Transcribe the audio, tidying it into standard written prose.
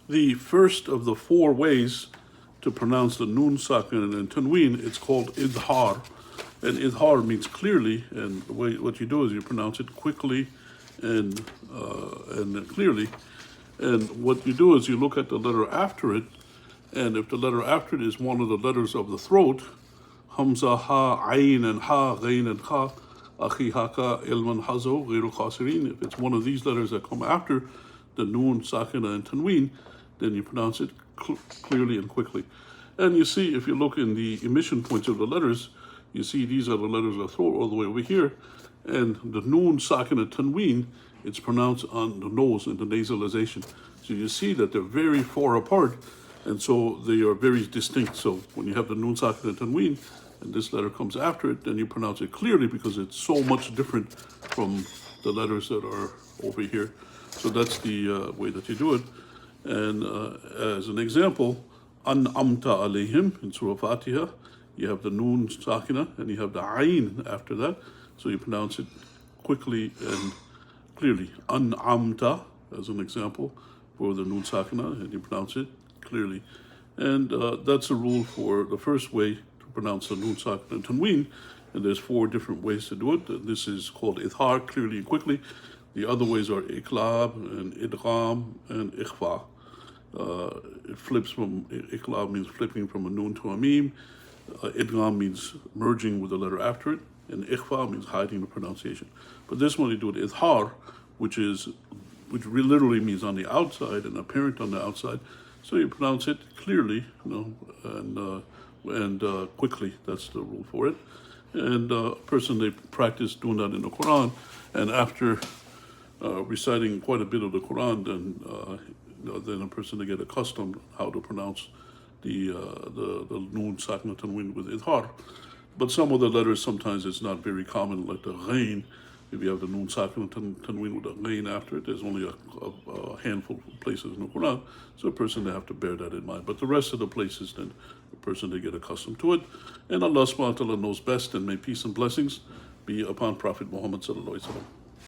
The first of the four ways to pronounce the nun sakin and tanween, it's called idhar. And idhar means clearly, and the way what you do is you pronounce it quickly and clearly. And what you do is you look at the letter after it, and if the letter after it is one of the letters of the throat, hamza, ha, ayn, and ha, ghain, and kha, akhi, haka, ilman, hazo, ghairu khasirin. If it's one of these letters that come after the nun, sakina, and tanween, then you pronounce it clearly and quickly. And you see, if you look in the emission points of the letters, you see these are the letters of the throat all the way over here. And the nun, sakina, tanween, it's pronounced on the nose in the nasalization. So you see that they're very far apart, and so they are very distinct. So when you have the nun, sakina, tanween, and this letter comes after it, then you pronounce it clearly because it's so much different from the letters that are over here. So that's the way that you do it. And as an example, an'amta alayhim in Surah Fatiha, you have the nun sakina and you have the ayn after that. So you pronounce it quickly and clearly. An'amta, as an example, for the nun sakina, and you pronounce it clearly. And that's a rule for the first way to pronounce the nun sakina and tanween. And there's four different ways to do it. This is called idhar, clearly and quickly. The other ways are iqlab and idgham and ikhfa. It flips from, iqlab means flipping from a nun to a mim. Idgham means merging with the letter after it. And ikhfa means hiding the pronunciation. But this one you do it idhar, which literally means on the outside and apparent on the outside. So you pronounce it clearly, and quickly. That's the rule for it. And a person, they practice doing that in the Quran, and after reciting quite a bit of the Quran, then a person, they get accustomed how to pronounce the nun, sakina, tanween with idhar. But some of the letters, sometimes it's not very common, like the ghain. If you have the nun, sakina, tanween with the ghain after it, there's only a handful of places in the Quran. So a person, they have to bear that in mind. But the rest of the places, then the person, they get accustomed to it. And Allah subhanahu wa ta'ala knows best, and may peace and blessings be upon Prophet Muhammad sallallahu alaihi wasallam.